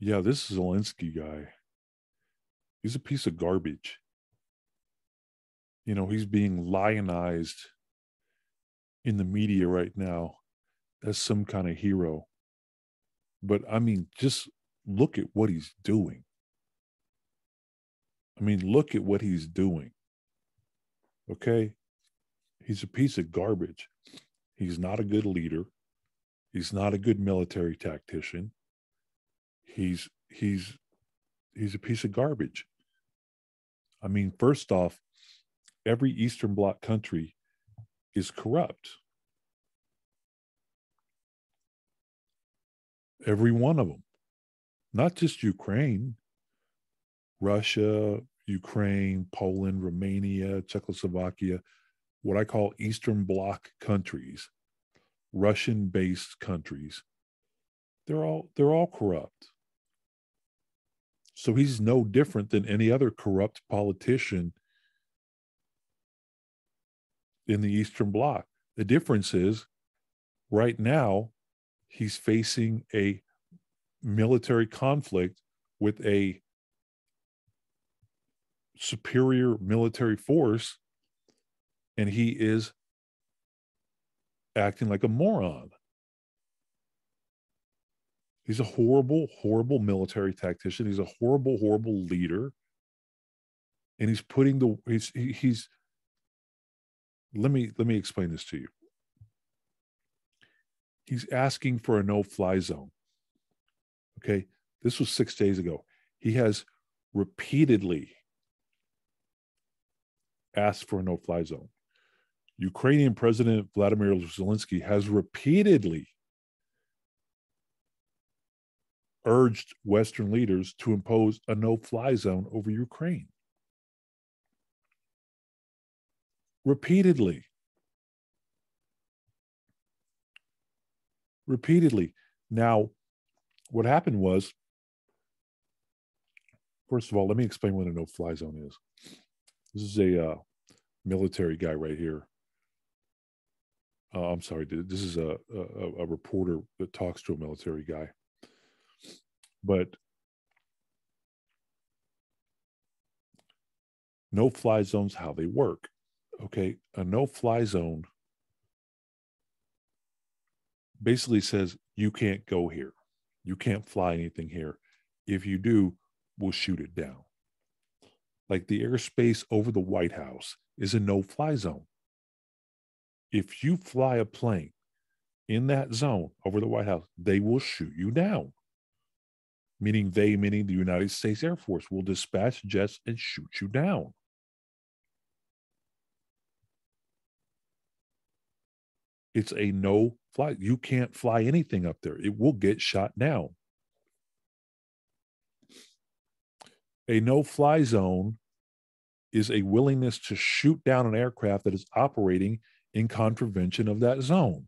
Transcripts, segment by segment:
Yeah, this Zelensky guy, he's a piece of garbage. He's being lionized in the media right now as some kind of hero. But I mean, just look at what he's doing. I mean, look at what he's doing. Okay. He's a piece of garbage. He's not a good leader. He's not a good military tactician. He's a piece of garbage. I mean, first off, every Eastern Bloc country is corrupt. Every one of them. Not just Ukraine, Russia, Ukraine, Poland, Romania, Czechoslovakia, what I call Eastern Bloc countries, Russian-based countries. They're all corrupt. So he's no different than any other corrupt politician in the Eastern Bloc. The difference is right now he's facing a military conflict with a superior military force, and he is acting like a moron. He's a horrible, horrible military tactician. He's a horrible, horrible leader. And he's putting the he's let me explain this to you. He's asking for a no-fly zone. Okay. This was 6 days ago. He has repeatedly asked for a no-fly zone. Ukrainian President Vladimir Zelensky has repeatedly urged Western leaders to impose a no-fly zone over Ukraine. Repeatedly. Now, what happened was, first of all, let me explain what a no-fly zone is. This is a military guy right here. I'm sorry, this is a reporter that talks to a military guy. But no-fly zones, how they work. Okay, a no-fly zone basically says you can't go here. You can't fly anything here. If you do, we'll shoot it down. Like the airspace over the White House is a no-fly zone. If you fly a plane in that zone over the White House, they will shoot you down. Meaning the United States Air Force will dispatch jets and shoot you down. It's a no-fly. You can't fly anything up there. It will get shot down. A no-fly zone is a willingness to shoot down an aircraft that is operating in contravention of that zone.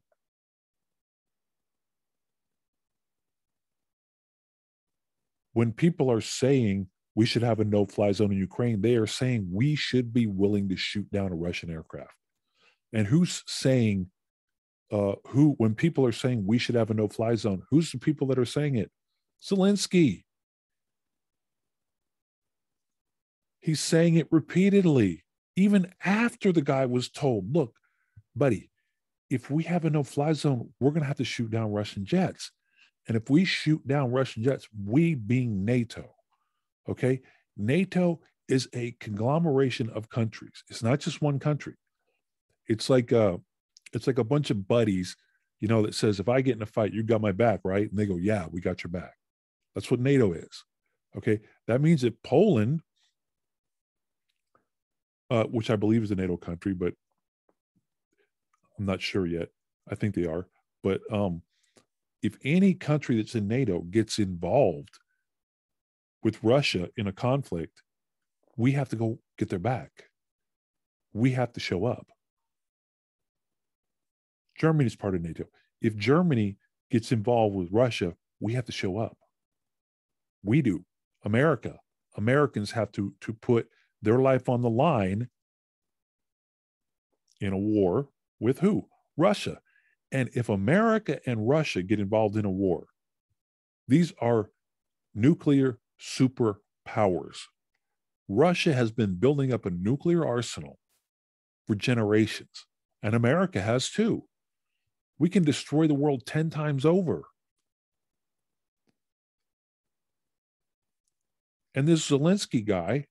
When people are saying we should have a no-fly zone in Ukraine, they are saying we should be willing to shoot down a Russian aircraft. And who's saying, when people are saying we should have a no-fly zone, who's the people that are saying it? Zelensky. He's saying it repeatedly, even after the guy was told, look, buddy, if we have a no-fly zone, we're going to have to shoot down Russian jets. And if we shoot down Russian jets, we being NATO, okay? NATO is a conglomeration of countries. It's not just one country. It's like a bunch of buddies, that says, if I get in a fight, you got my back, right? And they go, yeah, we got your back. That's what NATO is, okay? That means that Poland, which I believe is a NATO country, but I'm not sure yet. I think they are. But if any country that's in NATO gets involved with Russia in a conflict, we have to go get their back. We have to show up. Germany is part of NATO. If Germany gets involved with Russia, we have to show up. We do. Americans have to put their life on the line in a war with who? Russia. And if America and Russia get involved in a war, these are nuclear superpowers. Russia has been building up a nuclear arsenal for generations, and America has too. We can destroy the world 10 times over. And this Zelensky guy,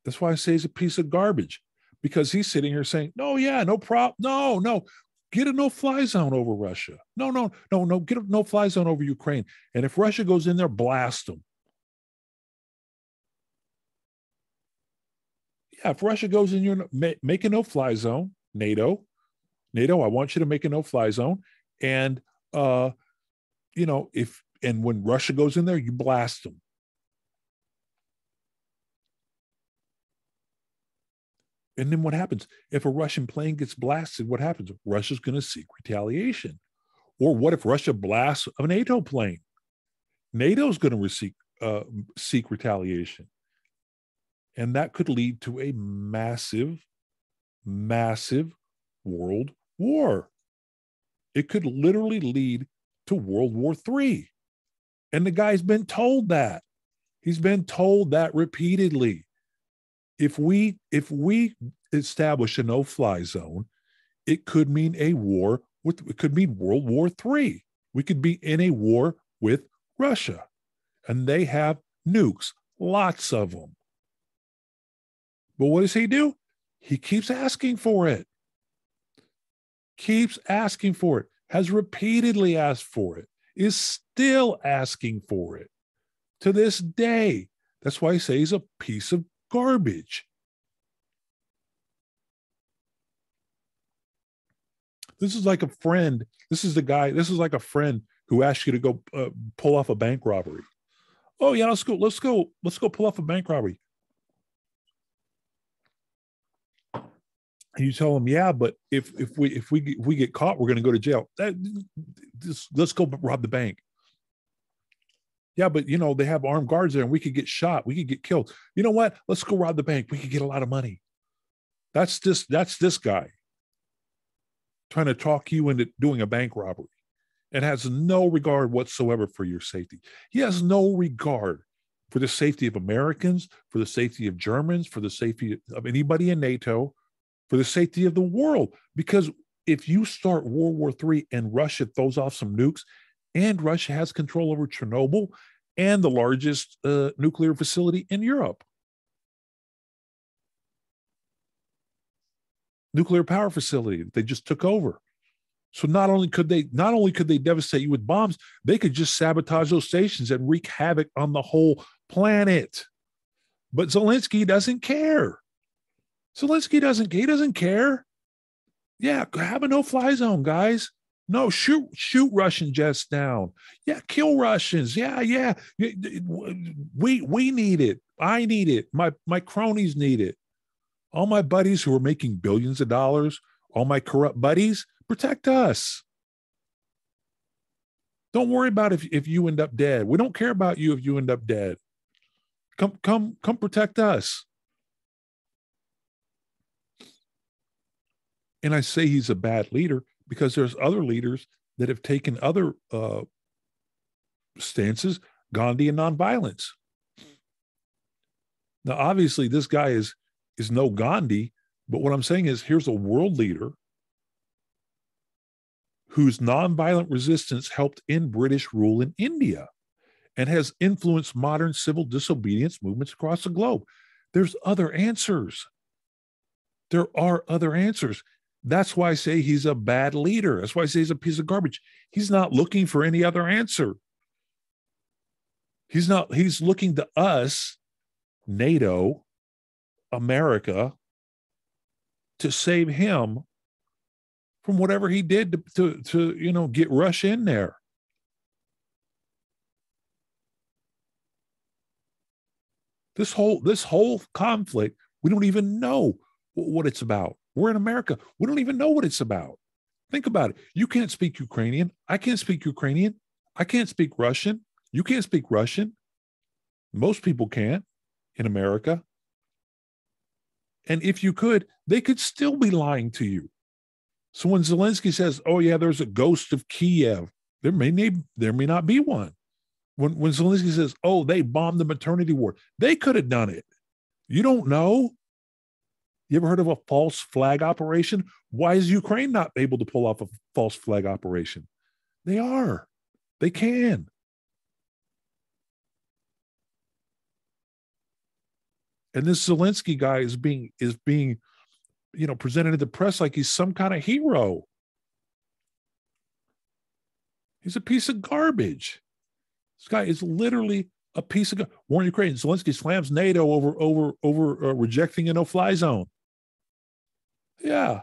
that's why I say he's a piece of garbage, because he's sitting here saying, no, yeah, no problem. No, no, get a no-fly zone over Russia. No, no, no, no, get a no-fly zone over Ukraine. And if Russia goes in there, blast them. Yeah, if Russia goes in, your make a no-fly zone. NATO, I want you to make a no-fly zone. And when Russia goes in there, you blast them. And then what happens? If a Russian plane gets blasted, what happens? Russia's going to seek retaliation. Or what if Russia blasts a NATO plane? NATO's going to seek retaliation. And that could lead to a massive, massive world war. It could literally lead to World War III. And the guy's been told that. He's been told that repeatedly. If we establish a no-fly zone, it could mean it could mean World War III. We could be in a war with Russia. And they have nukes, lots of them. But what does he do? He keeps asking for it. Keeps asking for it. Has repeatedly asked for it. Is still asking for it. To this day. That's why I say he's a piece of garbage. This is like a friend. This is like a friend who asks you to go pull off a bank robbery. Oh yeah, let's go pull off a bank robbery. And you tell them, yeah, but if we get caught, we're going to go to jail. Let's go rob the bank. Yeah, but they have armed guards there, and we could get shot. We could get killed. You know what? Let's go rob the bank. We could get a lot of money. That's this guy trying to talk you into doing a bank robbery, and has no regard whatsoever for your safety. He has no regard for the safety of Americans, for the safety of Germans, for the safety of anybody in NATO, for the safety of the world. Because if you start World War III and Russia throws off some nukes, and Russia has control over Chernobyl and the largest nuclear facility in Europe, nuclear power facility that they just took over. So not only could they devastate you with bombs, they could just sabotage those stations and wreak havoc on the whole planet. But Zelensky doesn't care. He doesn't care. Yeah, have a no-fly zone, guys. No, shoot Russian jets down. Yeah, kill Russians. Yeah. We need it. I need it. My cronies need it. All my buddies who are making billions of dollars, all my corrupt buddies, protect us. Don't worry about if you end up dead. We don't care about you if you end up dead. Come protect us. And I say he's a bad leader because there's other leaders that have taken other stances, Gandhi and nonviolence. Now, obviously, this guy is no Gandhi, but what I'm saying is here's a world leader whose nonviolent resistance helped end British rule in India and has influenced modern civil disobedience movements across the globe. There's other answers. There are other answers. That's why I say he's a bad leader. That's why I say he's a piece of garbage. He's not looking for any other answer. He's looking to us, NATO, America, to save him from whatever he did to get Russia in there. This whole conflict, we don't even know what it's about. We're in America. We don't even know what it's about. Think about it. You can't speak Ukrainian. I can't speak Ukrainian. I can't speak Russian. You can't speak Russian. Most people can't in America. And if you could, they could still be lying to you. So when Zelensky says, oh yeah, there's a ghost of Kiev, there may not be one. When Zelensky says, oh, they bombed the maternity ward, they could have done it. You don't know. You ever heard of a false flag operation? Why is Ukraine not able to pull off a false flag operation? They are. They can. And this Zelensky guy is being presented to the press like he's some kind of hero. He's a piece of garbage. This guy is literally a piece of war in Ukraine. Zelensky slams NATO over rejecting a no-fly zone. Yeah.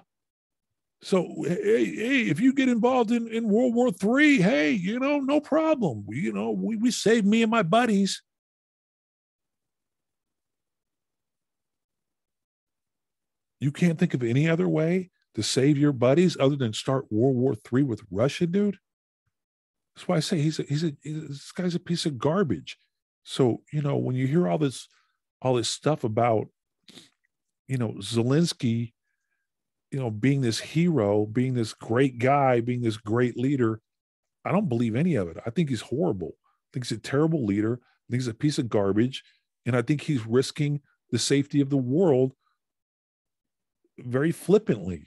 So hey, if you get involved in World War III, hey, no problem. We saved me and my buddies. You can't think of any other way to save your buddies other than start World War III with Russia, dude. That's why I say this guy's a piece of garbage. So, when you hear all this stuff about, Zelensky, being this hero, being this great guy, being this great leader, I don't believe any of it. I think he's horrible. I think he's a terrible leader. I think he's a piece of garbage. And I think he's risking the safety of the world very flippantly.